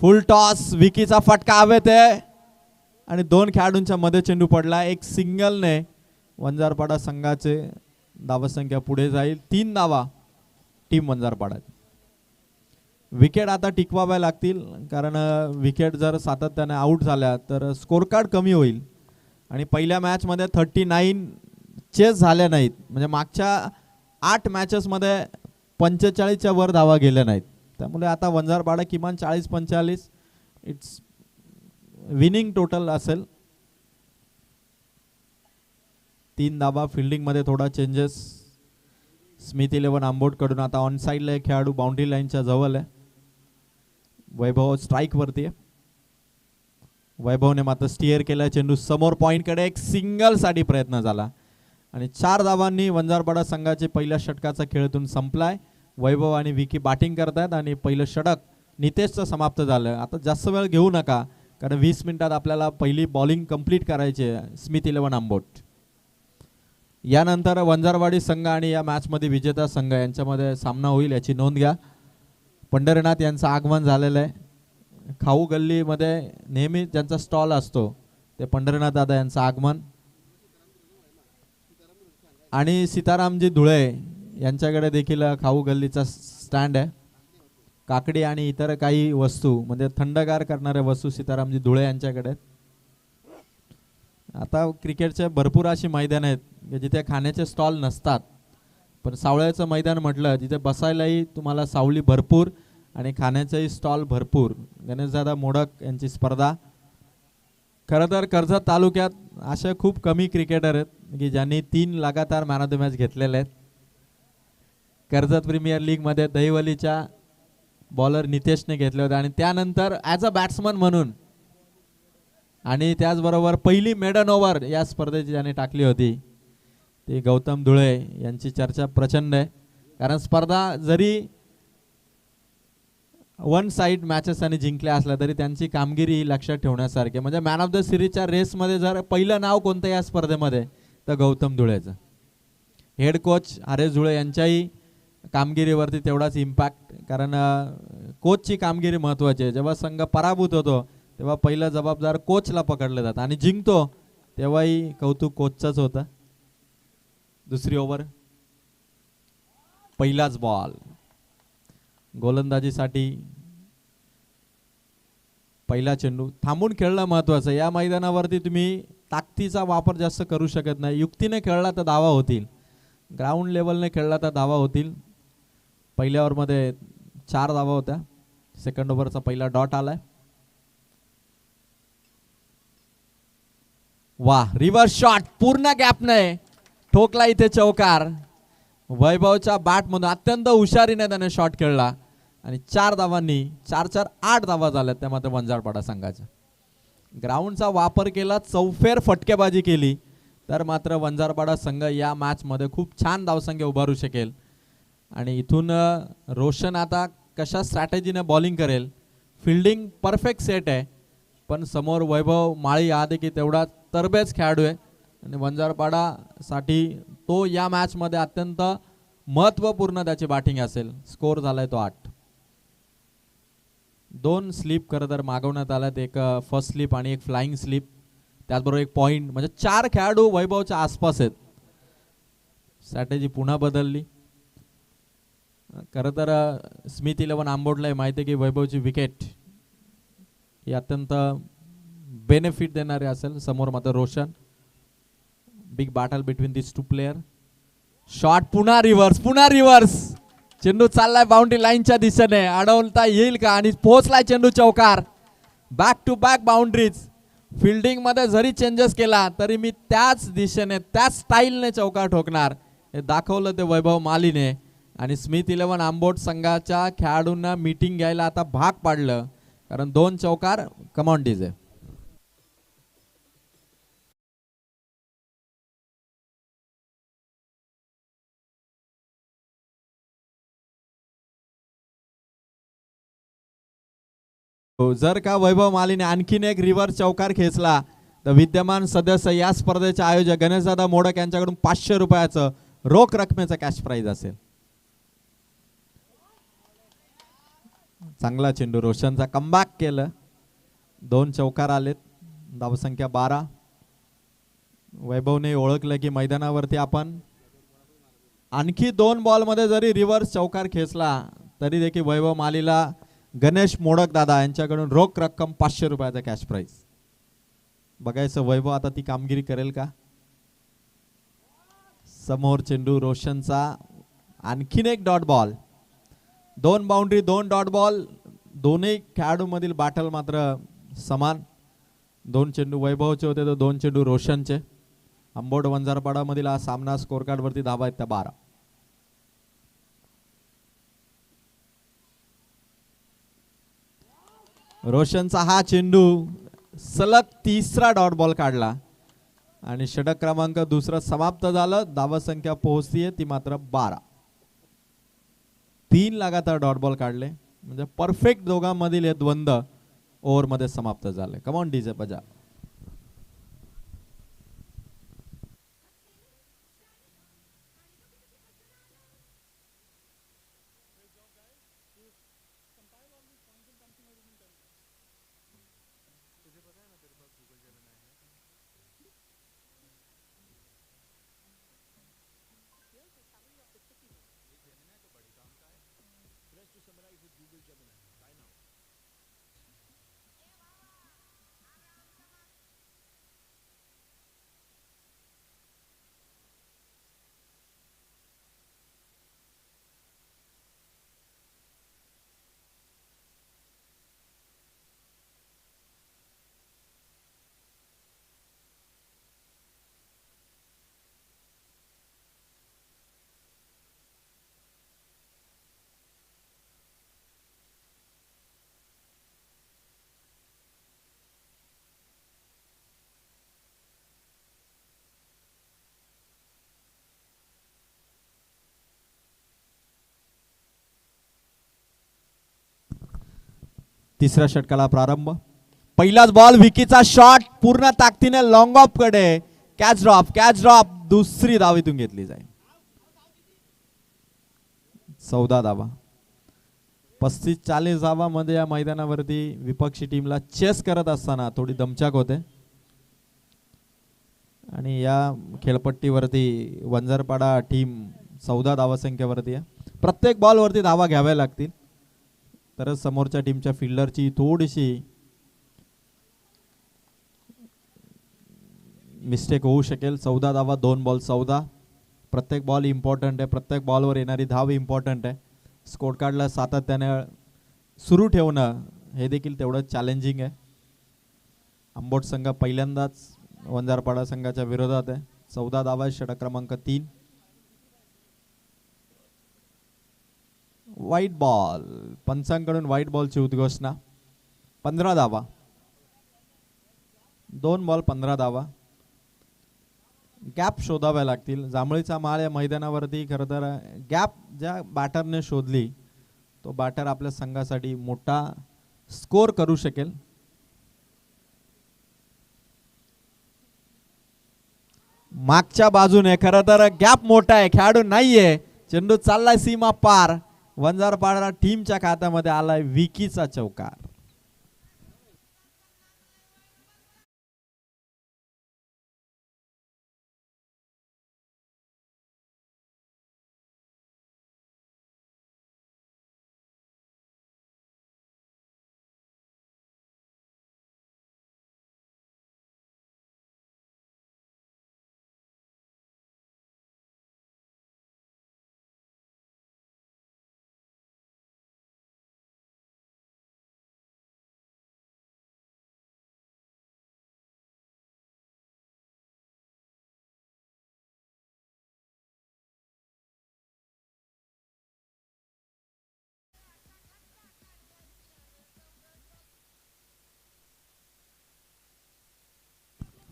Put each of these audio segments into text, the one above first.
फुल toss, विकीचा फटका हवेत आहे आणि दोन खेळाडूंच्या मध्ये चेंडू पडला. एक सिंगलने वंजारपाडा संघाचे धावसंख्या पुढे जाईल. 3 धावा टीम वंजारपाडा. विकेट आता टिकवाव्या लागतील, कारण विकेट जर सातत्याने आउट झाल्या तर स्कोर कार्ड कमी होईल. आणि पहिल्या मॅचमध्ये 39 चेस झाल्या नाहीत, म्हणजे मागच्या 8 मॅचेसमध्ये 45च्या वर धावा गेल्या नाहीत. त्यामुळे आता वंजारपाडा किमान 40-45 इट्स विनिंग टोटल असेल. 3 धावा. फिल्डिंगमध्ये थोडा चेंजेस. स्मिथ 11 आंबोटकडून आता ऑन साईडला एक खेळाडू बाउंड्री लाईनच्या जवळ आहे. वैभव स्ट्राईक वरती आहे. वैभवने मात्र स्टिअर केला चेंडू समोर पॉइंटकडे. एक सिंगल साठी प्रयत्न झाला आणि 4 धावांनी वंजारपाडा संघाचे पहिल्या षटकाचा खेळातून संपलाय. वैभव आणि विकी बॅटिंग करतायत आणि पहिलं षटक नितेशचं समाप्त झालं. आता जास्त वेळ घेऊ नका, कारण 20 मिनिटात आपल्याला पहिली बॉलिंग कंप्लीट करायची आहे. स्मिथ 11 आंबोट. यानंतर वंजारवाडी संघ आणि या मॅचमध्ये विजेता संघ यांच्यामध्ये सामना होईल, याची नोंद घ्या. पंढरीनाथ यांचं आगमन झालेलं आहे. खाऊ गल्लीमध्ये नेहमी ज्यांचा स्टॉल असतो ते पंढरीनाथ दादा यांचं आगमन. आणि सीतारामजी धुळे यांच्याकडे देखील खाऊ गल्लीचा स्टँड आहे. काकडी आणि इतर काही वस्तू, म्हणजे थंडगार करणाऱ्या वस्तू सीतारामजी धुळे यांच्याकडे. आता क्रिकेटचे भरपूर अशी मैदान आहेत जिथे खाण्याचे स्टॉल नसतात, पण सावळ्याचं मैदान म्हटलं जिथे बसायलाही तुम्हाला सावली भरपूर आणि खाण्याचेही स्टॉल भरपूर. गणेशदादा मोडक यांची स्पर्धा. खरं तर कर्जत तालुक्यात असे खूप कमी क्रिकेटर आहेत की ज्यांनी 3 लगातार मॅन ऑफ द मॅच घेतलेले आहेत. कर्जत प्रीमियर लीगमध्ये दहिवलीच्या बॉलर नितेशने घेतले होते आणि त्यानंतर ॲज अ बॅट्समन म्हणून आणि त्याचबरोबर पहिली मेडन ओव्हर या स्पर्धेची ज्याने टाकली होती ती गौतम धुळे यांची चर्चा प्रचंड आहे. कारण स्पर्धा जरी वन साइड मॅचेस आणि जिंकल्या असल्या तरी त्यांची कामगिरी ही लक्षात ठेवण्यासारखी. म्हणजे मॅन ऑफ द सिरीजच्या रेसमध्ये जर पहिलं नाव कोणतं या स्पर्धेमध्ये तर गौतम धुळेचं. हेड कोच हरेश धुळे यांच्याही कामगिरीवरती तेवढाच इम्पॅक्ट, कारण कोचची कामगिरी महत्त्वाची आहे. जेव्हा संघ पराभूत होतो तेव्हा पहिलं जबाबदार कोचला पकडलं जातं आणि जिंकतो तेव्हाही कौतुक कोचचंच होतं. दुसरी ओव्हर, पहिलाच बॉल. गोलंदाजीसाठी पहिला चेंडू. थांबून खेळणं महत्त्वाचं. या मैदानावरती तुम्ही ताकदीचा वापर जास्त करू शकत नाही. युक्तीने खेळला तर धावा होतील, ग्राउंड लेवलने खेळला तर धावा होतील. पहिल्या ओव्हरमध्ये 4 धावा होत्या. सेकंड ओव्हरचा पहिला डॉट आलाय. वाह, रिव्हर्स शॉट पूर्ण गॅपने ठोकला इथे चौकार. वैभवच्या बॅटमधून अत्यंत हुशारीने त्याने शॉट खेळला आणि 4 धावांनी 4-4 8 धावा झाल्यात त्या मात्र वंजारपाडा संघाच्या. ग्राउंडचा वापर केला, चौफेर फटकेबाजी केली तर मात्र वंजारपाडा संघ या मॅचमध्ये खूप छान धावसंख्या उभारू शकेल. आणि इथून रोशन आता कशा स्ट्रॅटेजीने बॉलिंग करेल. फिल्डिंग परफेक्ट सेट आहे, पण समोर वैभव माळी हा देखील तेवढा तरबेज खेळाडू आहे आणि वंजारपाडासाठी तो या मॅचमध्ये अत्यंत महत्त्वपूर्ण त्याची बॅटिंग असेल. स्कोर झालाय तो 8. 2 स्लिप खरं तर मागवण्यात आल्यात, एक फर्स्ट स्लिप आणि एक फ्लाइंग स्लिप, त्याचबरोबर एक पॉइंट. म्हणजे 4 खेळाडू वैभवच्या आसपास आहेत. स्ट्रॅटेजी पुन्हा बदलली. खरं तर स्मिथ 11 आंबोडला माहिती आहे की वैभवची विकेट ही अत्यंत बेनिफिट देणारे असेल. समोर मात्र रोशन. बिग बॅटल बिटवीन दिस 2 प्लेयर. शॉट पुन्हा रिव्हर्स, पुन्हा रिव्हर्स. चेंडू चाललाय बाउंड्री लाईनच्या दिशेने, अडवता येईल का आणि पोहोचलाय चेंडू चौकार. Back to back boundaries. Fielding मध्ये जरी चेंजेस केला तरी मी त्याच दिशेने त्याच स्टाईलने चौकार ठोकणार हे दाखवलं ते वैभव मालीने. आणि स्मिथ 11 आंबोट संघाच्या खेळाडूंना मीटिंग घ्यायला आता भाग पाडलं, कारण 2 चौकार कमॉन डीजे. जर का वैभव मालीने आणखीन एक रिव्हर्स चौकार खेचला तर विद्यमान सदस्य या स्पर्धेचे आयोजक गणेशदादा मोडक यांच्याकडून 500 रुपयाचं रोख रकमेचं कॅश प्राइज असेल. चांगला चेंडू, रोशनचा कमबॅक केलं, 2 चौकार आलेत, धावसंख्या 12. वैभवने ओळखलं की मैदानावरती आपण आणखी 2 बॉल मध्ये जरी रिव्हर्स चौकार खेचला तरी देखील वैभव मालीला गणेश मोडक दादा यांच्याकडून रोख रक्कम 500 रुपयाचा कॅश प्राइज. बघायचं वैभव आता ती कामगिरी करेल का. समोर चेंडू रोशनचा, आणखीन एक dot ball, 2 boundary 2 dot ball, दोन्ही खेळाडूंमधील बॅटल मात्र समान. 2 चेंडू वैभवचे होते तर 2 चेंडू रोशनचे. अंबोड वंजारपाडा मधील हा सामना स्कोर कार्ड वरती धावा आहेत त्या 12. रोशनचा हा चेंडू सलग 3रा डॉट बॉल काढला आणि षटक क्रमांक 2 समाप्त झालं. धावा संख्या पोहोचतीये ती मात्र 12. 3 लगातार डॉट बॉल काढले म्हणजे परफेक्ट दोघांमधील हे द्वंद्व ओव्हर मध्ये समाप्त झाले. कम ऑन डीजे बजा. तिसऱ्या षटकाला प्रारंभ. पहिलाच बॉल, विकीचा शॉट पूर्ण ताकदीने लॉंग ऑफ कडे, कॅच ड्रॉप, दुसरी धावीतून घेतली जाईल. 14 धावा. 35-40 धावामध्ये या मैदानावरती विपक्षी टीमला चेस करत असताना थोडी दमछाक होते आणि या खेळपट्टीवरती वंजारपाडा टीम 14 धावसंख्येवरती आहे. प्रत्येक बॉल वरती धावा घ्याव्या लागतील तरच समोरच्या टीमच्या फिल्डरची थोडीशी मिस्टेक होऊ शकेल. 14 धावा, 2 बॉल 14. प्रत्येक बॉल इम्पॉर्टंट आहे, प्रत्येक बॉलवर येणारी धाव इम्पॉर्टंट आहे. स्कोर कार्डला सातत्याने सुरू ठेवणं हे देखील तेवढं चॅलेंजिंग आहे. अंबोट संघ पहिल्यांदाच वंजारपाडा संघाच्या विरोधात आहे. 14 धावा, षटक क्रमांक 3. व्हाईट बॉल, पंचांकडून व्हाईट बॉलची उद्घोषणा. 15 धावा, 2 बॉल 15 धावा. गॅप शोधाव्या लागतील. जांभळीचा माळ या मैदानावरती खरं तर गॅप ज्या बॅटरने शोधली तो बॅटर आपल्या संघासाठी मोठा स्कोर करू शकेल. मागच्या बाजूने खरं तर गॅप मोठा आहे, खेळाडू नाहीये, चेंडू चाललाय सीमा पार. वंजारपाडा टीमच्या खात्यामध्ये आलाय विकीचा चौकार.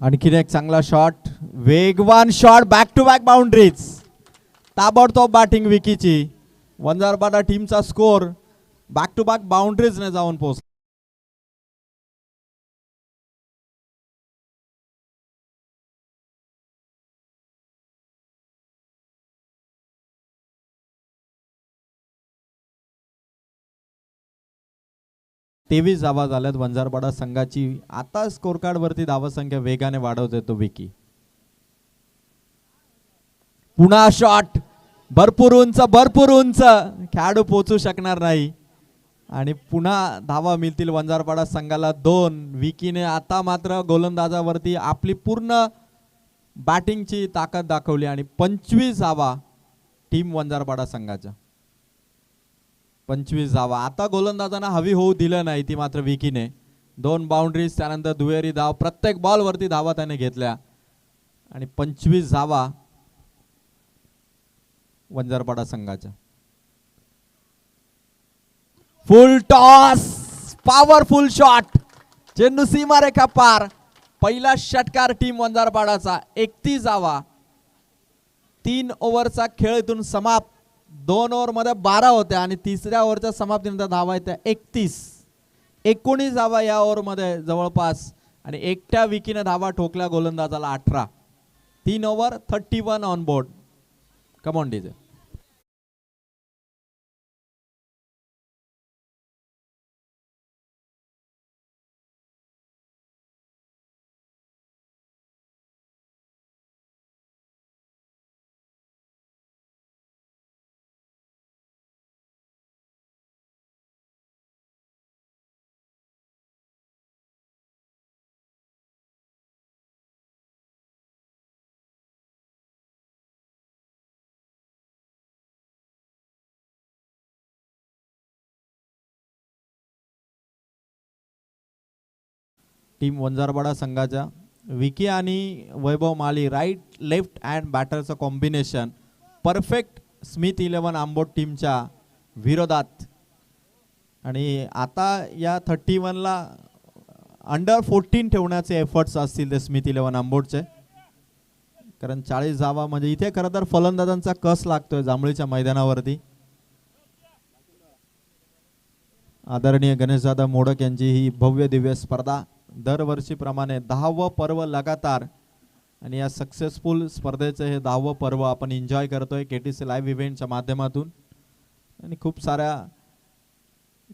आणखीन एक चांगला शॉट, वेगवान shot, back to back boundaries. ताबडतोब बॅटिंग विकीची. वंजारपाडा टीमचा स्कोर बॅक टू बॅक बाउंड्रीजने जाऊन पोहोचला. 23 धावा झाल्यात वंजारपाडा संघाची. आता स्कोर कार्ड वरती धावसंख्या वेगाने वाढवतोय तो विकी. पुन्हा शॉट भरपूर उंच खेळाडू पोहोचू शकणार नाही आणि पुन्हा धावा मिळतील वंजारपाडा संघाला 2. विकीने आता मात्र गोलंदाजावरती आपली पूर्ण बॅटिंगची ताकद दाखवली आणि 25 धावा टीम वंजारपाडा संघाच्या. 25 धावा. आता गोलंदाजांना हवी होऊ दिलं नाही ती मात्र विकीने. 2 बाउंड्रीज त्यानंतर दुहेरी धाव, प्रत्येक बॉल वरती धावा त्याने घेतल्या आणि 25 धावा वंजारपाडा संघाच्या. फुल टॉस, पॉवरफुल शॉट, चेंडू सीमारेखा पार. पहिला षटकार टीम वंजारपाडाचा. 31 धावा. 3 ओव्हरचा खेळ इथून समाप्त. 2 ओव्हर मध्ये 12 होत्या आणि तिसऱ्या ओव्हरच्या समाप्तीनंतर धावा येत्या 31. 19 धावा या ओव्हर मध्ये जवळपास आणि एकट्या विकीने धावा ठोकल्या गोलंदाजाला 18. 3 over 31 on board. Come on DJ. Team Vanjarpada संघाच्या विकी आणि Vaibhav Mali right left hand बॅटरचं कॉम्बिनेशन परफेक्ट स्मिथ 11 आंबोट टीमच्या विरोधात. आणि आता या 31 ला अंडर 14 ठेवण्याचे एफर्ट्स असतील ते स्मिथ 11 आंबोटचे. कारण 40 धावा म्हणजे इथे खरं तर फलंदाजांचा कस लागतोय जांभळीच्या मैदानावरती. आदरणीय गणेशदादा मोडक यांची ही भव्य दिव्य स्पर्धा दरवर्षीप्रमाणे 10वं पर्व लगातार आणि या सक्सेसफुल स्पर्धेचे हे 10वं पर्व आपण एन्जॉय करतोय केटीसी लाईव्ह इव्हेंटच्या माध्यमातून. आणि खूप साऱ्या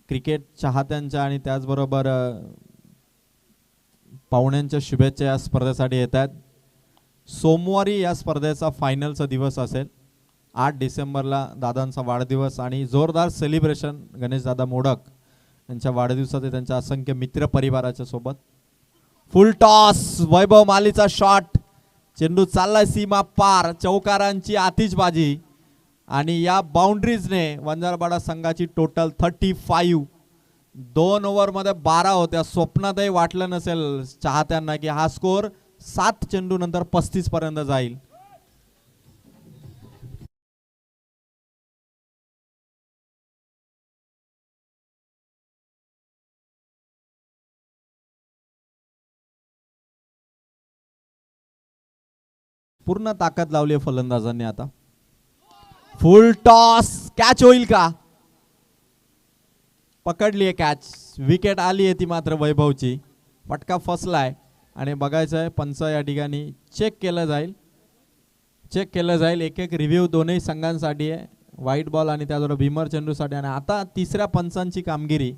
क्रिकेट चाहत्यांच्या आणि त्याचबरोबर पाहुण्यांच्या शुभेच्छा या स्पर्धेसाठी येत आहेत. सोमवारी या स्पर्धेचा फायनलचा दिवस असेल. 8 डिसेंबरला दादांचा वाढदिवस आणि जोरदार सेलिब्रेशन गणेशदादा मोडक यांच्या वाढदिवसाचे त्यांच्या असंख्य मित्र परिवाराच्या सोबत. फुल टॉस, वैभव मालीचा शॉट, चेंडू चाललाय सीमा पार. चौकारांची आतिषबाजी आणि या बाउंड्रीजने वंजारपाडा संघाची टोटल 35. 2 ओव्हर मध्ये 12 होत्या. स्वप्नातही वाटलं नसेल चाहत्यांना की हा स्कोर 7 चेंडू नंतर 35 पर्यंत जाईल. पूर्ण ताकद लावली आहे फलंदाजांनी. आता फुल टॉस, कॅच होईल का? पकडली आहे कॅच. विकेट आली आहे ती मात्र वैभवची. फटका फसलाय आणि बघायचं आहे पंच या ठिकाणी चेक केलं जाईल. एक एक रिव्ह्यू दोन्ही संघांसाठी आहे. व्हाईट बॉल आणि त्याचबरोबर भीमर चेंडूसाठी. आणि आता तिसऱ्या पंचांची कामगिरी.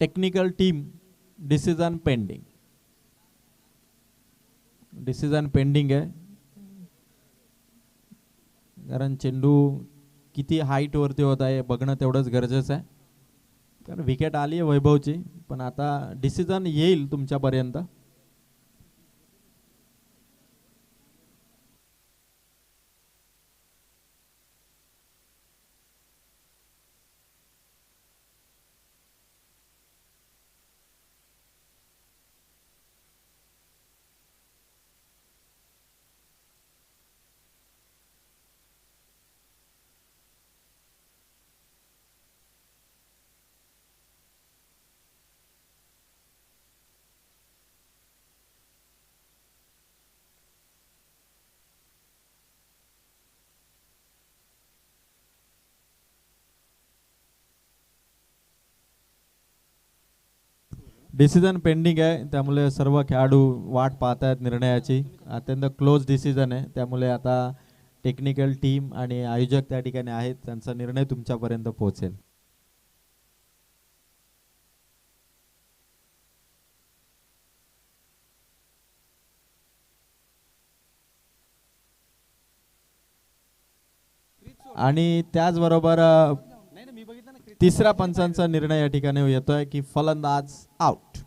टेक्निकल टीम डिसिजन पेंडिंग आहे. कारण चेंडू किती हाईट वरती होत आहे बघणं तेवढंच गरजेचं आहे. कारण विकेट आली आहे वैभवची पण आता डिसिजन येईल तुमच्यापर्यंत. डिसिजन पेंडिंग आहे त्यामुळे सर्व खेळाडू वाट पाहत आहेत निर्णयाची. अत्यंत क्लोज डिसिजन आहे त्यामुळे आता टेक्निकल टीम आणि आयोजक त्या ठिकाणी आहेत. त्यांचा निर्णय तुमच्यापर्यंत पोहोचेल. आणि त्याचबरोबर तिसऱ्या पंचांचा निर्णय या ठिकाणी येतोय की फलंदाज आउट.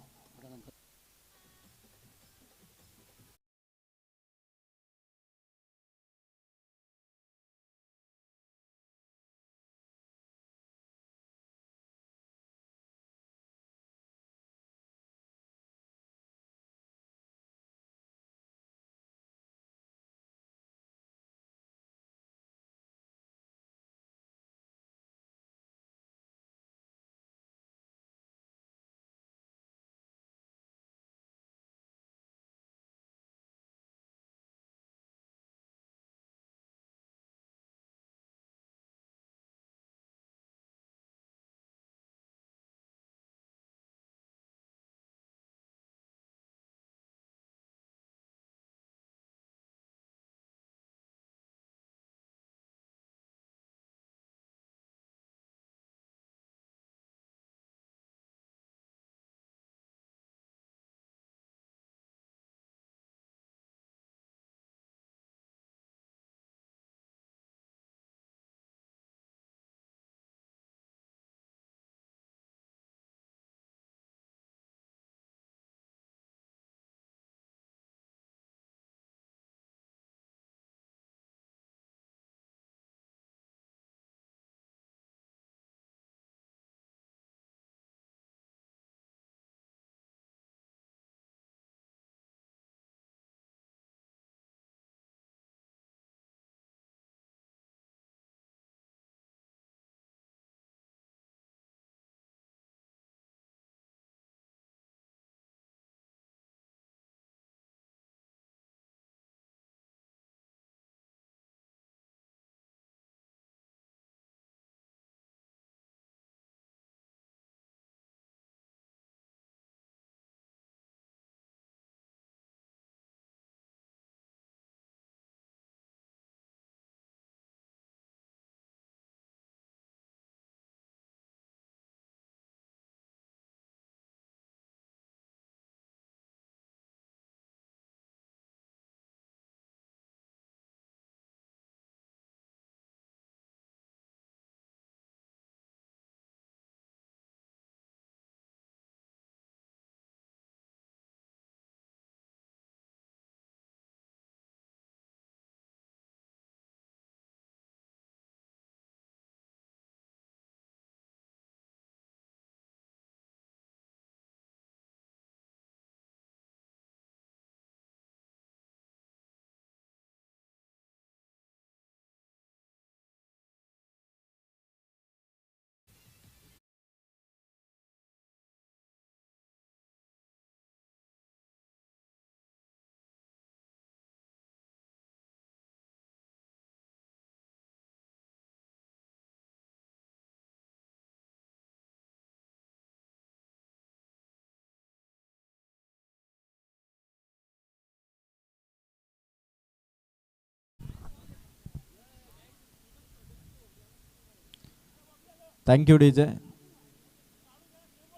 Thank you DJ.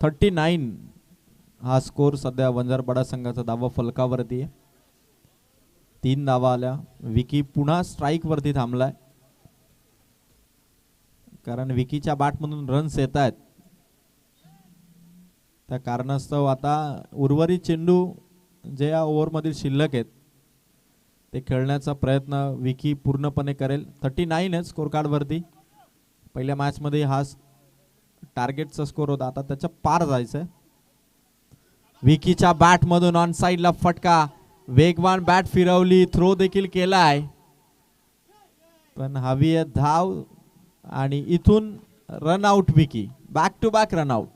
39 हा स्कोर सध्या वंजारपाडा संघाचा धावा फलकावरती आहे. 3 धावा आल्या. विकी पुन्हा स्ट्राईक वरती थांबलाय कारण विकीच्या बॅट मधून रन्स येत आहेत. त्या कारणास्तव आता उर्वरित चेंडू जे या ओव्हर मधील शिल्लक आहेत ते खेळण्याचा प्रयत्न विकी पूर्णपणे करेल. 39 आहे स्कोर कार्ड वरती. पहिल्या मॅच मध्ये हा टार्गेटचा स्कोर होता, आता त्याच्या पार जायचंय. विकीच्या बॅट मधून ऑन साइड ला फटका. वेगवान बॅट फिरवली, थ्रो देखील केलाय पण हवी आहे धाव आणि इथून run out. Vicky back to back run out.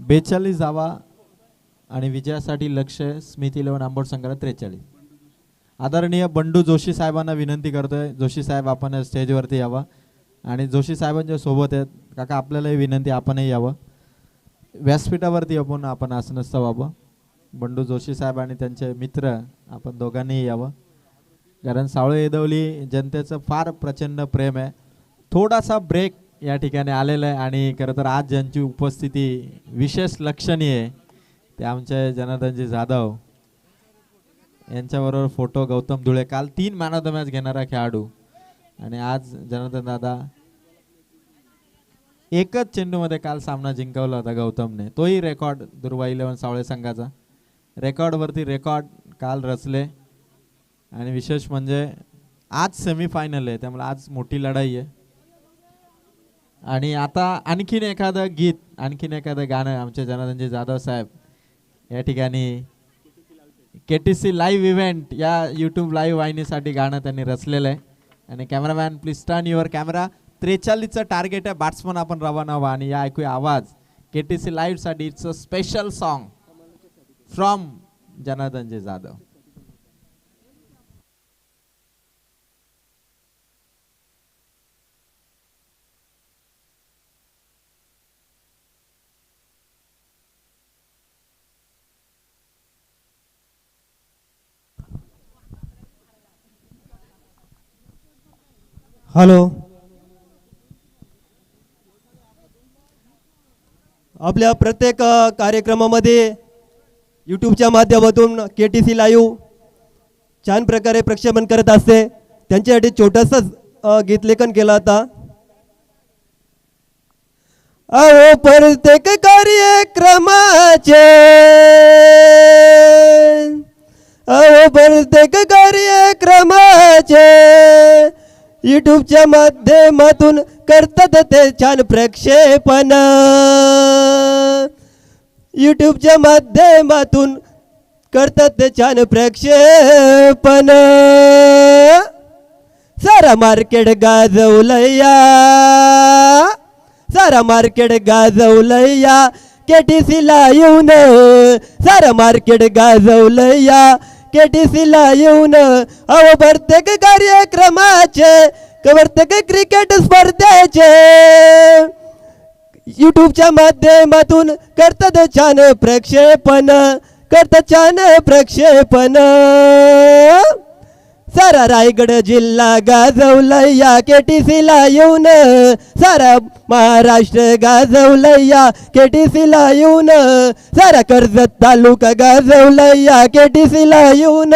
42 धावा आणि विजयासाठी लक्ष्य स्मिथ 11 आंबोट संघाला 43. आदरणीय बंडू जोशी साहेबांना विनंती करतोय, जोशी साहेब आपण स्टेजवरती यावं आणि जोशी साहेबांच्या सोबत आहेत काका आपल्यालाही विनंती आपणही यावं व्यासपीठावरती आपण आसन व्हावं. बंडू जोशी साहेब आणि त्यांचे मित्र आपण दोघांनीही यावं कारण सावळे येदवली जनतेचं फार प्रचंड प्रेम आहे. थोडासा ब्रेक या ठिकाणी आलेला आहे आणि खरं तर आज ज्यांची उपस्थिती विशेष लक्षणीय आहे ते आमचे जनार्दनजी जाधव यांच्याबरोबर फोटो. गौतम धुळे काल 3 मॅन ऑफ द मॅच घेणारा खेळाडू आणि आज जनार्दन दादा एकच चेंडूमध्ये काल सामना जिंकवला होता गौतमने. तोही रेकॉर्ड दुर्वा 11 सावळे संघाचा रेकॉर्डवरती रेकॉर्ड काल रचले आणि विशेष म्हणजे आज सेमीफायनल आहे त्यामुळे आज मोठी लढाई आहे. आणि आता आणखीन एखादं गीत आणखीन एखादं गाणं आमचे जनार्दनजी जाधव साहेब या ठिकाणी KTC लाईव्ह इव्हेंट या यूट्यूब लाईव्ह वाहिनीसाठी गाणं त्यांनी रचलेलं आहे. आणि cameraman please turn your camera. 43चं टार्गेट आहे बॅट्समन आपण रवाना व्हा आणि या ऐकूया आवाज KTC लाईव्ह साठी. It's a special song from Janardanji Jadhav. Hello, आपल्या प्रत्येक कार्यक्रमामध्ये यूट्यूबच्या माध्यमातून KTC लाईव्ह छान प्रकारे प्रक्षेपण करत असते. त्यांच्यासाठी छोटंसं गीतलेखन केलं आता. अहो प्रत्येक कार्यक्रमाचे अहो प्रत्येक कार्यक्रमाचे यूट्यूबच्या माध्यमातून करतात ते छान प्रक्षेपण. यूट्यूबच्या माध्यमातून करतात ते छान प्रक्षेपण. सारा मार्केट गाजवलया सारा मार्केट गाजवलया KTC ला येऊन. सारा मार्केट गाजवलया KTC ला येऊन. अहो प्रत्येक कार्यक्रमाचे प्रत्येक क्रिकेट स्पर्धेचे यूट्यूबच्या माध्यमातून करतात छान प्रक्षेपण करतात छान प्रक्षेपण. सारा रायगड जिल्हा गाजवलया KTC ला येऊन. सारा महाराष्ट्र गाजवलया KTC ला येऊन. सारा कर्जत तालुका गाजवलया KTC ला येऊन.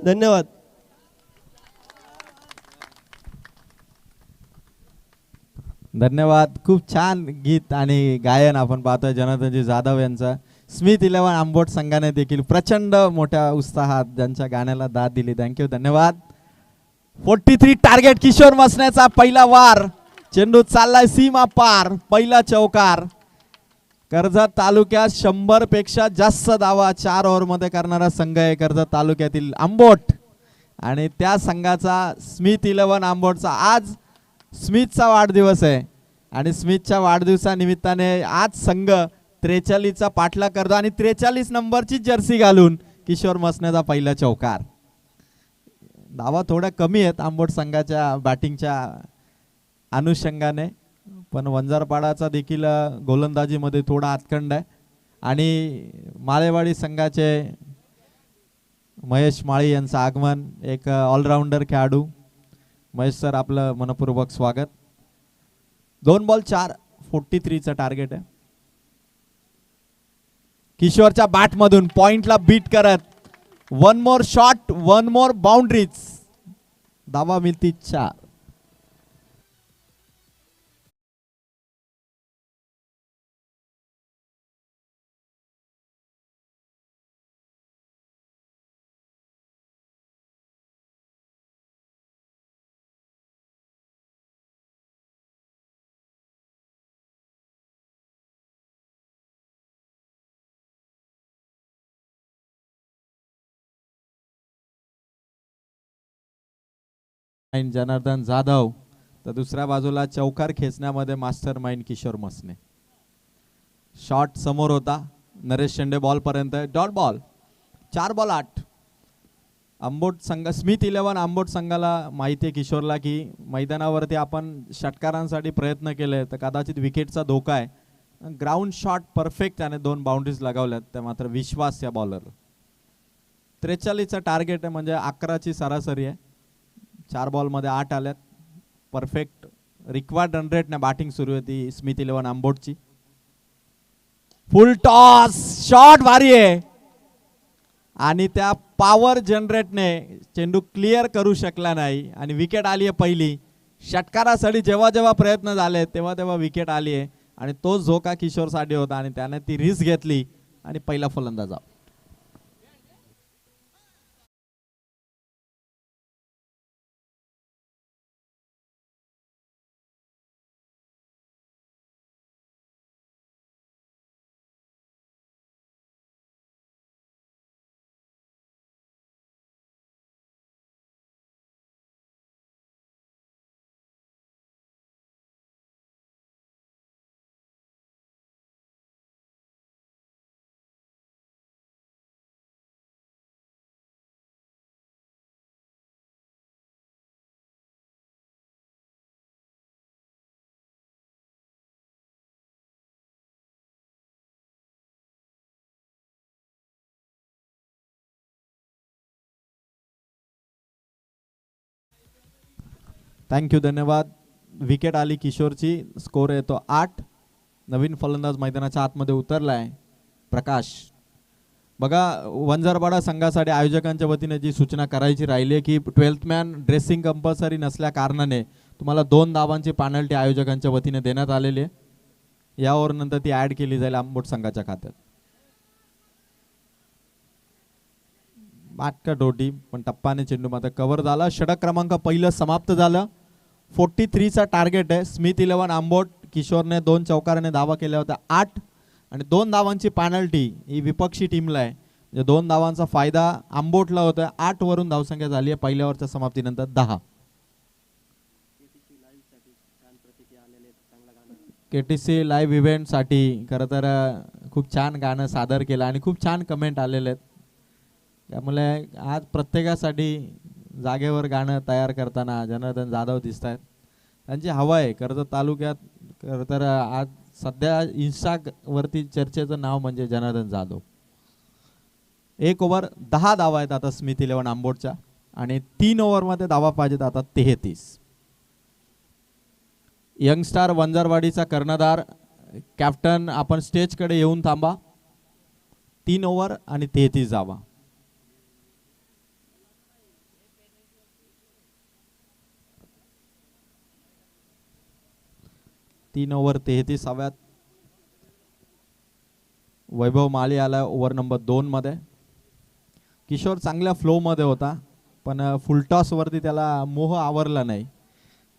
धन्यवाद. धन्यवाद. खूप छान गीत आणि गायन आपण पाहतोय जनार्दनजी जाधव यांचं. स्मिथ 11 आंबोट संघाने देखील प्रचंड मोठ्या उत्साहात ज्यांच्या गाण्याला दाद दिली. थँक्यू धन्यवाद. 43 टार्गेट किशोर मसण्याचा पहिला वार. चेंडू चाललाय सीमा पार. पहिला चौकार. कर्जत तालुक्यात 100 पेक्षा जास्त धावा 4 ओव्हरमध्ये करणारा संघ आहे कर्जत तालुक्यातील आंबोट आणि त्या संघाचा स्मिथ 11 आंबोटचा आज स्मिथचा वाढदिवस आहे आणि स्मिथच्या वाढदिवसानिमित्ताने आज संघ 43चा पाठलाग करतो आणि 43 नंबरची जर्सी घालून किशोर मसण्याचा पहिला चौकार. धावा थोड्या कमी आहेत आंबोट संघाच्या बॅटिंगच्या अनुषंगाने पण वंजारपाडाचा देखील गोलंदाजीमध्ये थोडा हातखंड आहे आणि माळेवाडी संघाचे महेश माळी यांचं आगमन एक ऑलराऊंडर खेळाडू. महेश सर आपलं मनपूर्वक स्वागत. 2 बॉल 4 43चं टार्गेट आहे. किशोरच्या बॅट मधून पॉइंटला बीट करत 1 मोर शॉट 1 मोर बाउंड्रीज. धावा मिळती 4. जनार्दन जाधव तर दुसऱ्या बाजूला चौकार खेचण्यामध्ये master mind Kishor Masne. Shot समोर होता. नरेश शेंडे बॉल पर्यंत डॉट बॉल. 4 बॉल 8. आंबोट संघ स्मिथ 11 आंबोट संघाला माहिती आहे किशोरला की मैदानावरती आपण षटकारांसाठी प्रयत्न केले तर कदाचित विकेटचा धोका आहे. ग्राउंड शॉट परफेक्ट आणि 2 बाउंड्रीज लगावल्यात. त्या मात्र विश्वास या बॉलर. 43चा टार्गेट आहे म्हणजे 11ची सरासरी आहे. 4 बॉलमध्ये 8 आल्यात. परफेक्ट रिक्वायर्ड रन रेटने बॅटिंग सुरू होती स्मिथ 11 आंबोटची. फुल टॉस शॉट भारी आहे आणि त्या पॉवर जनरेटने चेंडू क्लिअर करू शकला नाही आणि विकेट आली आहे पहिली. षटकारासाठी जेव्हा जेव्हा प्रयत्न झाले तेव्हा तेव्हा विकेट आली आहे आणि तो झोका किशोरसाठी होता आणि त्याने ती रिस्क घेतली आणि पहिला फलंदाज आउट. थँक्यू धन्यवाद. विकेट आली किशोरची. स्कोर येतो 8. नवीन फलंदाज मैदानाच्या आतमध्ये उतरलाय प्रकाश. बघा वंजारपाडा संघासाठी आयोजकांच्या वतीने जी सूचना करायची राहिली आहे की 12th मॅन ड्रेसिंग कंपल्सरी नसल्या कारणाने तुम्हाला 2 धावांची पेनल्टी आयोजकांच्या वतीने देण्यात आलेली आहे. यावर नंतर ती ऍड केली जाईल आंबोट संघाच्या खात्यात. बाटका डोटी पण टप्पाने चेंडू मात्र कव्हर झाला. षटक क्रमांक पहिलं समाप्त झालं. 43चा टार्गेट आहे. स्मिथ 11 आंबोट. किशोरने 2 चौकाराने धावा केल्या होत्या 8 आणि 2 धावांची पेनल्टी ही विपक्षी टीमला आहे. म्हणजे 2 धावांचा फायदा आंबोटला होता. 8 वरून धावसंख्या झाली आहे पहिल्या ओव्हरच्या समाप्तीनंतर 10. केटीसी लाईव्ह इव्हेंटसाठी खरं तर खूप छान गाणं सादर केलं आणि खूप छान कमेंट आलेले आहेत. त्यामुळे आज प्रत्येकासाठी जागेवर गाणं तयार करताना जनार्दन जाधव दिसत आहेत. त्यांची हवा आहे कर्जत तालुक्यात. खरं तर आज सध्या इंस्टावरती चर्चेचं नाव म्हणजे जनार्दन जाधव. 1 ओव्हर 10 धावा आहेत आता स्मिथ 11 आंबोटच्या आणि 3 ओव्हरमध्ये धावा पाहिजेत आता 33. यंगस्टार वंजारवाडीचा कर्णधार कॅप्टन आपण स्टेजकडे येऊन थांबा. 3 ओव्हर आणि 33 धावा. तीन ओव्हर 33 हव्यात. वैभव माळी आला ओव्हर नंबर 2 मध्ये. किशोर चांगल्या फ्लो मध्ये होता पण फुलटॉस वरती त्याला मोह आवरला नाही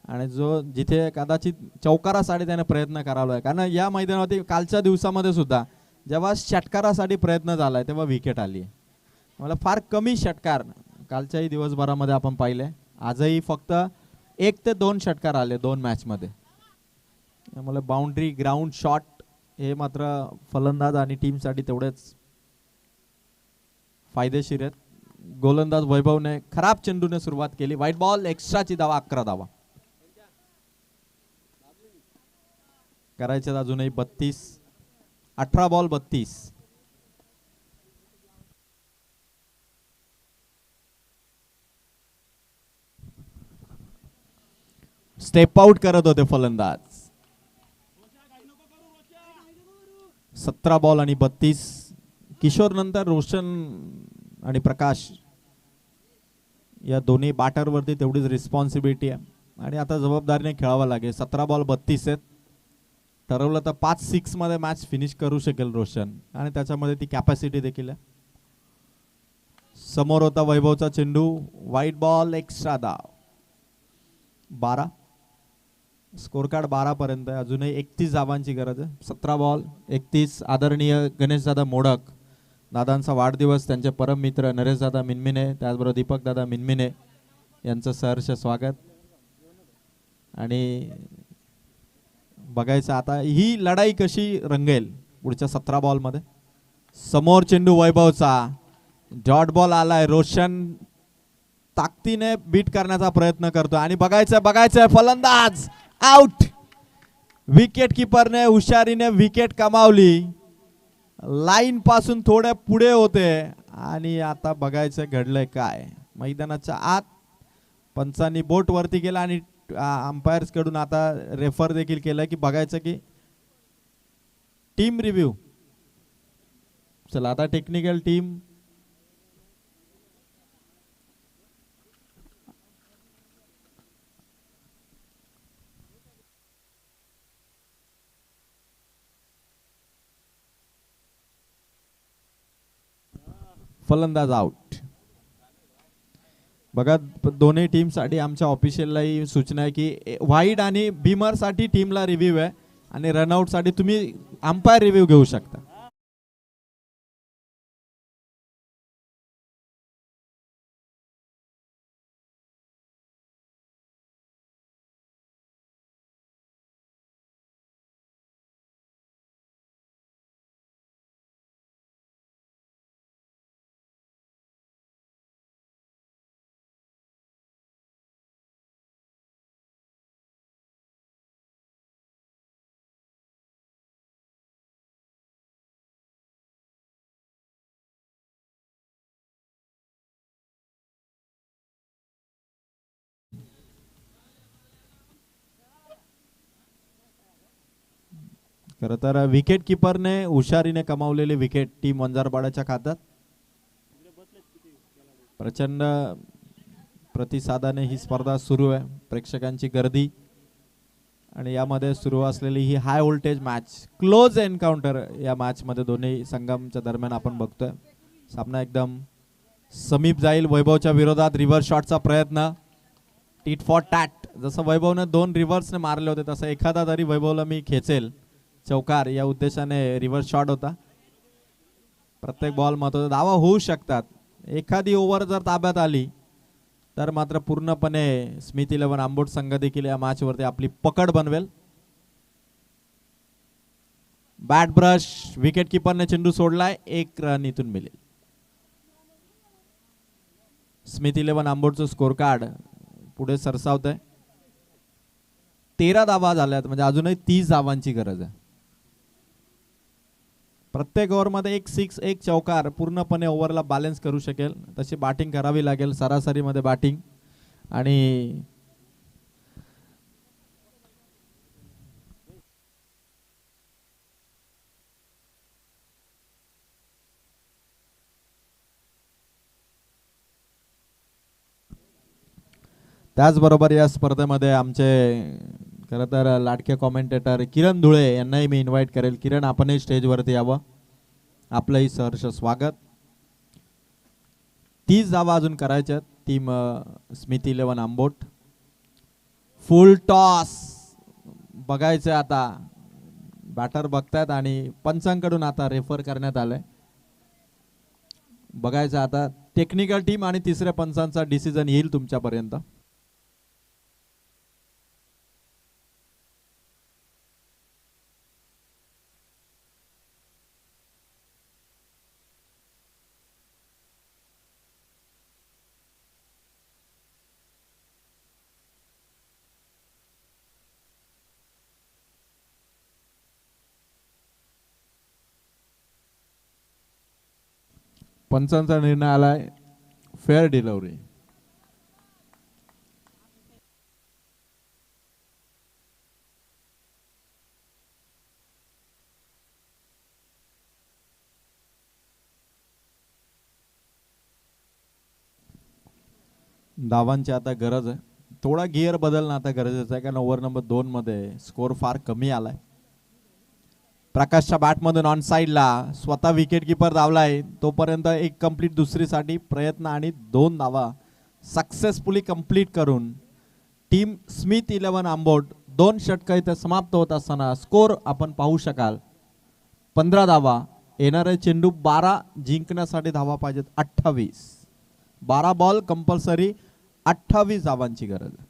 आणि जो जिथे कदाचित चौकारासाठी त्याने प्रयत्न करावा कारण या मैदानावरती कालच्या दिवसामध्ये सुद्धा जेव्हा षटकारासाठी प्रयत्न झालाय तेव्हा विकेट आली आहे. मला फार कमी षटकार कालच्याही दिवसभरामध्ये आपण पाहिले. आजही फक्त 1 ते 2 षटकार आले 2 मॅच मध्ये. त्यामुळे बाउंड्री ग्राउंड शॉट हे मात्र फलंदाज आणि टीमसाठी तेवढेच फायदेशीर आहेत. गोलंदाज वैभवने खराब चेंडूने सुरुवात केली. White ball. एक्स्ट्राची धावा 11 धावा करायचे अजूनही 32. 18 बॉल 32. स्टेप आउट करत होते फलंदाज. 17 बॉल आणि 32. किशोर नंतर रोशन आणि प्रकाश या दोन्ही बॅटरवरती तेवढीच रिस्पॉन्सिबिलिटी आहे आणि आता जबाबदारीने खेळावं लागेल. 17 बॉल 32 आहेत. ठरवलं तर 5-6 मध्ये मॅच फिनिश करू शकेल रोशन आणि त्याच्यामध्ये ती कॅपॅसिटी देखील आहे. समोर होता वैभवचा चेंडू. White ball. एक्स्ट्रा धाव 12. स्कोर कार्ड 12 पर्यंत. अजूनही 31 धावांची गरज आहे. 17 बॉल 31. आदरणीय गणेशदादा मोडक दादांचा वाढदिवस. त्यांचे परम मित्र नरेशदादा मिनमिने त्याचबरोबर दीपकदादा मिनमिने यांचं सहर्ष स्वागत. आणि बघायचं आता ही लढाई कशी रंगेल पुढच्या 17 बॉल मध्ये. समोर चेंडू वैभवचा, डॉट बॉल आलाय. रोशन ताकदीने बीट करण्याचा प्रयत्न करतो आणि बघायचंय फलंदाज आउट. विकेट किपरने हुशारीने विकेट कमावली. लाईन पासून थोडे पुढे होते आणि आता बघायचं घडलंय काय. मैदानाच्या आत पंचांनी बोट वरती केला आणि अंपायर्स कडून आता रेफर देखील केलं की बघायचं की टीम रिव्ह्यू. चला आता टेक्निकल टीम फलंदाज आउट. बघा दोन्ही टीम साठी आमच्या ऑफिशियलला ही सूचना आहे की वाईड आणि बीमर साठी टीमला रिव्ह्यू आहे आणि रनआउट साठी तुम्ही अंपायर रिव्ह्यू घेऊ शकता. खरं तर विकेट किपरने हुशारीने कमावलेले विकेट टीम वंजारपाड्याच्या खात्यात. प्रचंड प्रतिसादाने ही स्पर्धा सुरू आहे. प्रेक्षकांची गर्दी आणि यामध्ये सुरू असलेली ही high voltage match, close encounter या मॅच मध्ये दोन्ही संघांच्या दरम्यान आपण बघतोय. सामना एकदम समीप जाईल. वैभवच्या विरोधात रिव्हर्स शॉटचा प्रयत्न, टीट फॉर टॅट. जसं वैभवने 2 रिव्हर्सने मारले होते तसं एखादा तरी वैभवला मी खेचेल चौकार या उद्देशाने रिव्हर्स शॉट होता. प्रत्येक बॉल महत्त्वाचा. धावा होऊ शकतात. एखादी ओव्हर जर ताब्यात आली तर मात्र पूर्णपणे स्मिथ 11 आंबोट संघ देखील या मॅच वरती आपली पकड बनवेल. बॅट ब्रश, विकेट किपरने चेंडू सोडलाय. 1 रन इथून मिळेल. स्मिथ 11 आंबोटचं स्कोर कार्ड पुढे सरसावत आहे. 13 धावा झाल्यात म्हणजे अजूनही 30 धावांची गरज आहे. प्रत्येक ओव्हरमध्ये 1 सिक्स 1 चौकार पूर्णपणे ओव्हरला बॅलन्स करू शकेल तशी बॅटिंग करावी लागेल. सरासरीमध्ये बॅटिंग आणि त्याचबरोबर या स्पर्धेमध्ये आमचे खरं तर लाडके कॉमेंटेटर किरण धुळे यांनाही मी इन्व्हाइट करेल. किरण, आपणही स्टेजवरती यावं. आपलंही सहर्ष स्वागत. 30 धावा अजून करायच्यात टीम स्मिथ 11 आंबोट. फुल टॉस बघायचं आता. बॅटर बघतायत आणि पंचांकडून आता रेफर करण्यात आलंय. बघायचं आता टेक्निकल टीम आणि तिसऱ्या पंचांचा डिसिजन येईल तुमच्यापर्यंत. पंचांचा निर्णय आलाय फेअर डिलिव्हरी. धावांची आता गरज आहे. थोडा गिअर बदलणं आता गरजेचं आहे कारण ओव्हर नंबर 2 मध्ये स्कोर फार कमी आलाय. प्रकाशच्या बॅटमधून ऑन साइडला स्वतः विकेट किपर धावलाय. तोपर्यंत एक कंप्लीट दुसरीसाठी प्रयत्न आणि 2 धावा सक्सेसफुली कंप्लीट करून टीम स्मिथ 11 आंबोट 2 षटक इथे समाप्त होत असताना स्कोर आपण पाहू शकाल 15 धावा. येणारे चेंडू 12 जिंकण्यासाठी धावा पाहिजेत 28. 12 बॉल कंपल्सरी, 28 धावांची गरज आहे.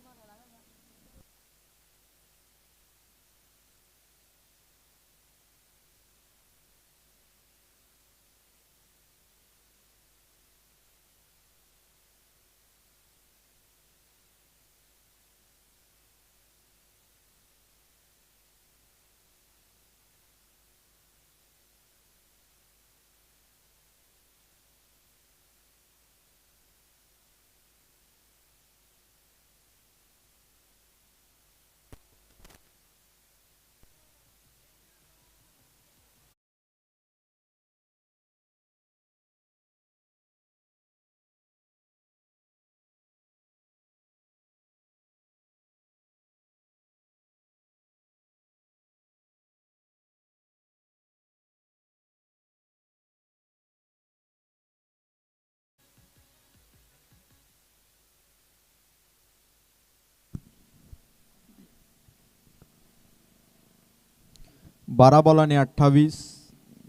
12 बॉल आणि 28.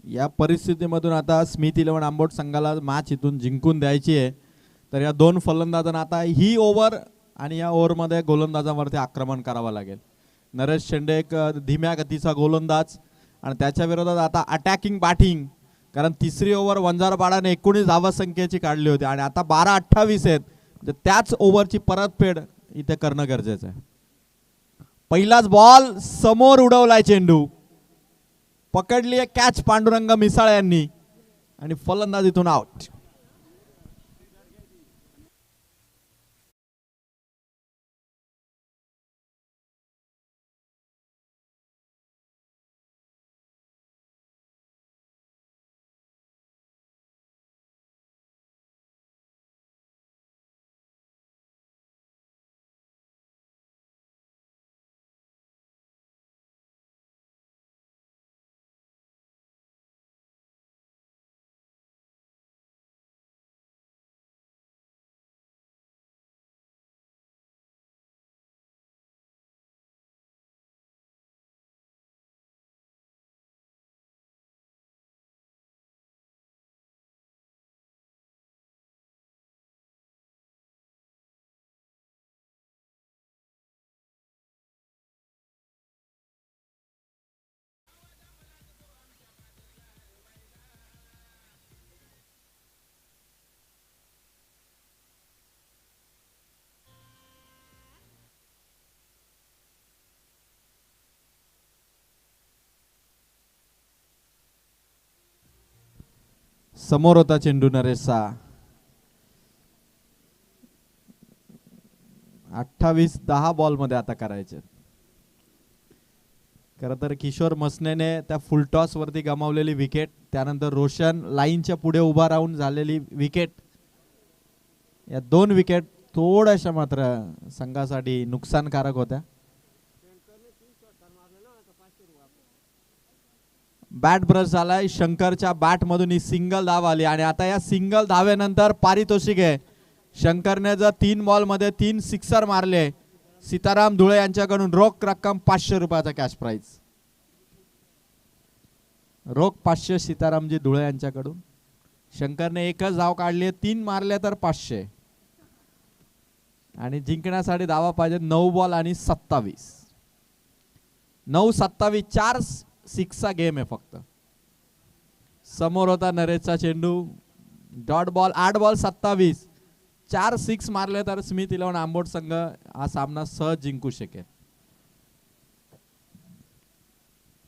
या परिस्थितीमधून आता स्मिथ 11 आंबोट संघाला मॅच इथून जिंकून द्यायची आहे. तर या दोन फलंदाजांना आता ही ओव्हर आणि या ओव्हरमध्ये गोलंदाजांवरती आक्रमण करावं लागेल. नरेश शेंडे एक धीम्या गतीचा गोलंदाज आणि त्याच्या विरोधात आता अटॅकिंग बॅटिंग, कारण तिसरी ओव्हर वंजारपाडाने 19 धावसंख्येची काढली होती आणि आता 12-28 आहेत. त्याच ओव्हरची परतफेड इथे करणं गरजेचं आहे. पहिलाच बॉल समोर उडवलाय चेंडू, पकडली आहे कॅच पांडुरंग मिसाळ यांनी आणि फलंदाज इथून आउट. समोर होता चेंडू नरेशचा. 28-10 बॉल मध्ये आता करायचे. खरं तर किशोर मसनेने त्या फुलटॉस वरती गमावलेली विकेट, त्यानंतर रोशन लाईनच्या पुढे उभा राहून झालेली विकेट, या दोन विकेट थोड्याशा मात्र संघासाठी नुकसानकारक होत्या. बॅट ब्रश झालाय शंकरच्या बॅट मधून ही सिंगल धाव आली आणि आता या सिंगल धावेनंतर पारितोषिक आहे. शंकरने जर 3 बॉल मध्ये 3 सिक्सर मारले, सीताराम धुळे यांच्याकडून रोख रक्कम 500 रुपयाचा कॅश प्राइज. रोख 500 सीतारामजी धुळे यांच्याकडून. शंकरने एकच धाव काढली, 3 मारले तर 500 आणि जिंकण्यासाठी धावा पाहिजे 9 बॉल आणि 27. 9-27 4 6चा गेम आहे फक्त. समोर होता नरेशचा चेंडू, डॉट बॉल 8 बॉल 27. 4 6 मारले तर स्मिथ 11 आंबोट संघ हा सामना सहज जिंकू शकेल.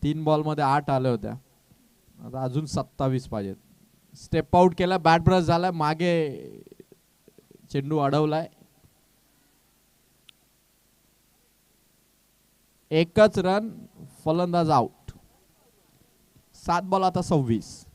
3 बॉल मध्ये 8 आले होत्या, आता अजून 27 पाहिजेत. स्टेप आउट केला, बॅट ब्रश झाला, मागे चेंडू अडवलाय. एकच रन, फलंदाज आउट. 7 बॉल आता 26.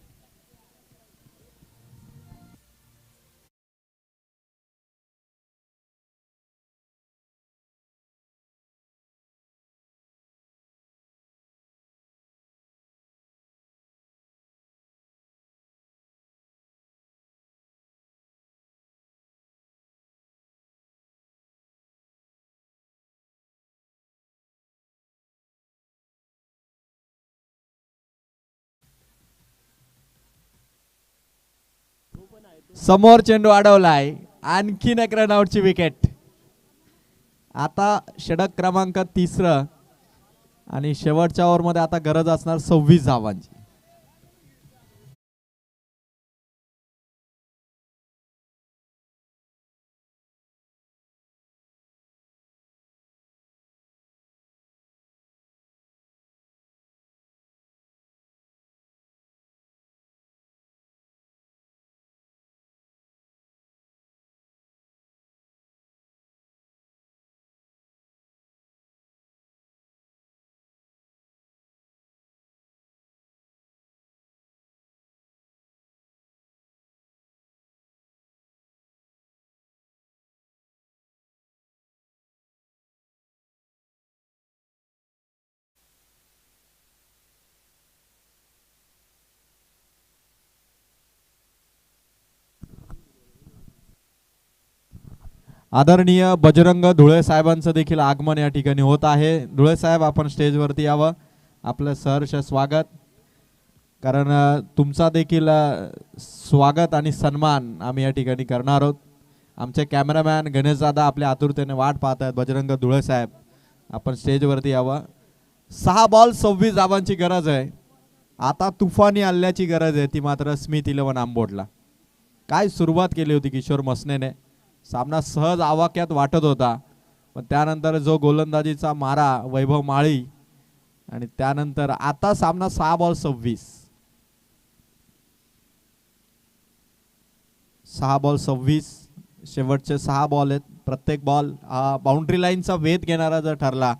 समोर चेंडू अडवलाय, आणखीन एक रनआउटची विकेट. आता षटक क्रमांक 3 आणि शेवटच्या ओव्हर मध्ये आता गरज असणार 26 धावांची. आदरणीय बजरंग धुळे साहेबांचं देखील आगमन या ठिकाणी होत आहे. धुळे साहेब आपण स्टेजवरती यावं आपलं सहर्ष स्वागत, कारण तुमचा देखील स्वागत आणि सन्मान आम्ही या ठिकाणी करणार आहोत. आमचे कॅमेरामॅन गणेश दादा आपल्या आतुरतेने वाट पाहत आहेत. बजरंग धुळे साहेब, आपण स्टेजवरती यावं. 6 बॉल 26 धावांची गरज आहे. आता तुफानी हल्ल्याची गरज आहे, ती मात्र स्मिथ 11 आंबोटला. काय सुरुवात केली होती किशोर मसनेने. सामना सहज आवाक्यात वाटत होता, पण त्यानंतर जो गोलंदाजीचा मारा वैभव माळी, आणि त्यानंतर आता सामना 6 बॉल 26. 6 बॉल 26 शेवटचे 6 बॉल आहेत. प्रत्येक बॉल हा बाउंड्री लाईनचा वेध घेणारा जर ठरला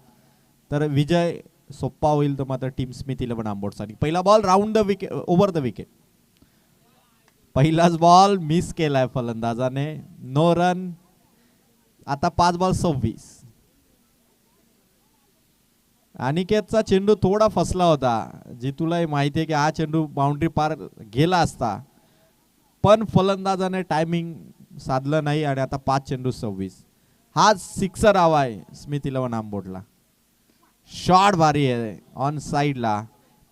तर विजय सोप्पा होईल. तर मात्र टीम स्मिथ 11 आंबोटसाठी पहिला ball round the wicket, over the wicket. पहिलाच बॉल मिस केलाय फलंदाजाने, नो रन. आता 5 बॉल 26. अनिकेतचा चेंडू थोडा फसला होता. जी तुलाही माहिती आहे की हा चेंडू बाउंड्री पार गेला असता, पण फलंदाजाने टायमिंग साधलं नाही आणि आता 5 चेंडू 26. हा सिक्सर हवाय स्मिथ 11 आंबोटला. शॉट भारी आहे ऑन साइडला.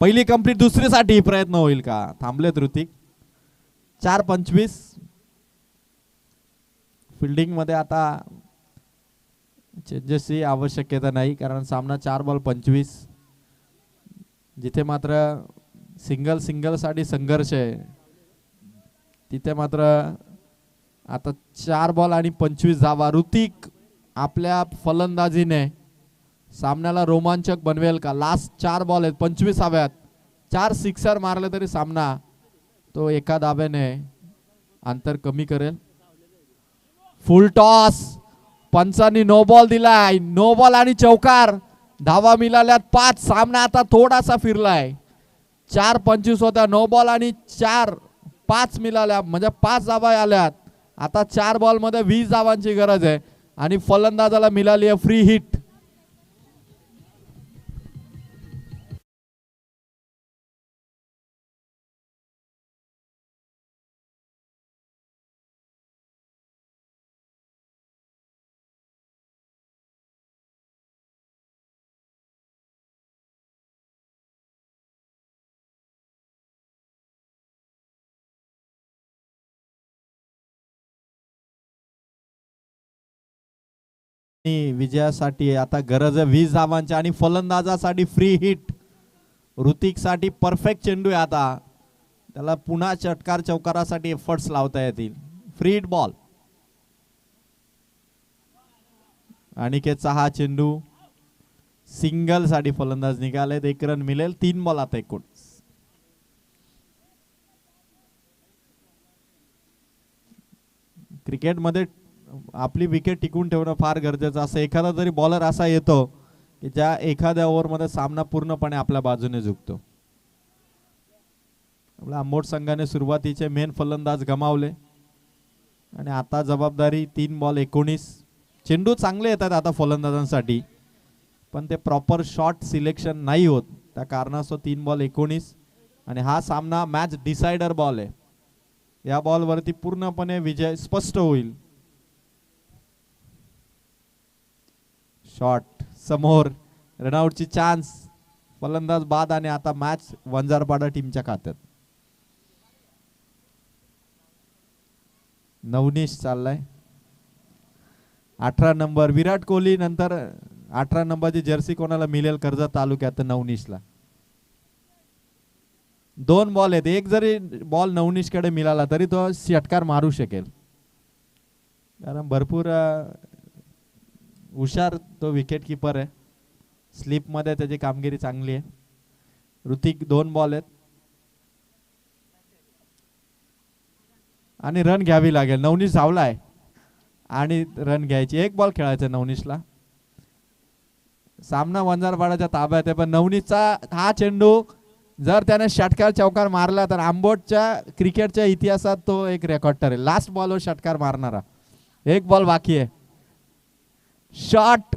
पहिली कंप्लीट, दुसरीसाठी प्रयत्न होईल का? थांबलेत ऋतिक. 4-25. फिल्डिंग मध्ये आता चेंजेसची आवश्यकता नाही, कारण सामना 4 बॉल 25. जिथे मात्र सिंगल साठी संघर्ष आहे, तिथे मात्र आता 4 बॉल आणि 25 धावा. ऋतिक आपल्या फलंदाजीने सामन्याला रोमांचक बनवेल का? लास्ट 4 बॉल आहेत, 25 हव्यात. 4 सिक्सर मारले तरी सामना तो एका धाब्याने अंतर कमी करेल. फुल टॉस, पंचांनी नो बॉल दिलाय. नो बॉल आणि चौकार. धावा मिळाल्यात 5. सामना आता थोडासा फिरलाय. 4-25 होत्या. नो बॉल आणि 4-5 मिळाल्या, म्हणजे 5 धावा आल्यात. आता 4 बॉल मध्ये 20 धावांची गरज आहे आणि फलंदाजाला मिळाली आहे फ्री हिट. विजयासाठी आता गरज आहे 20 धावांची आणि फलंदाजासाठी फ्री हिट. ऋतिक साठी परफेक्ट चेंडू आहे. आता त्याला पुन्हा चटकार चौकारासाठी एफर्ट्स लावता येतील. Free hit ball. अनिकेतचा हा चेंडू सिंगल साठी फलंदाज निघाले. 1 रन मिळेल. 3 बॉल आता एकूण. क्रिकेटमध्ये आपली विकेट टिकून ठेवणं फार गरजेचं असं. एखादा तरी बॉलर असा येतो की ज्या एखाद्या ओव्हरमध्ये सामना पूर्णपणे आपल्या बाजूने झुकतो. आपल्या आंबोट संघाने सुरुवातीचे मेन फलंदाज गमावले आणि आता जबाबदारी 3 बॉल 19. चेंडू चांगले येतात आता फलंदाजांसाठी, पण ते प्रॉपर शॉट सिलेक्शन नाही होत. त्या कारणास्तव 3 बॉल 19 आणि हा सामना मॅच डिसाइडर बॉल आहे. या बॉलवरती पूर्णपणे विजय स्पष्ट होईल. शॉट समोर, रनआउटची चान्स, फलंदाज बाद आणि आता मॅच वंजारपाडा टीमच्या खात्यात. नवनीश चाललाय. 18 नंबर विराट कोहली नंतर 18 नंबरची जर्सी कोणाला मिळेल कर्जत तालुक्यात? नवनीशला. 2 बॉल आहेत. एक जरी बॉल नवनीशकडे मिळाला तरी तो षटकार मारू शकेल, कारण भरपूर हुशार तो विकेट किपर आहे. स्लिप मध्ये त्याची कामगिरी चांगली आहे. ऋतिक 2 बॉल आहेत आणि रन घ्यावी लागेल. नवनीश धावलाय आणि रन घ्यायची. 1 बॉल खेळायचा नवनीशला. सामना वंजारपाड्याच्या ताब्यात आहे, पण नवनीशचा हा चेंडू जर त्याने षटकार चौकार मारला तर आंबोटच्या क्रिकेटच्या इतिहासात तो एक रेकॉर्ड ठरेल. लास्ट बॉलवर षटकार मारणारा. 1 बॉल बाकी आहे. शॉट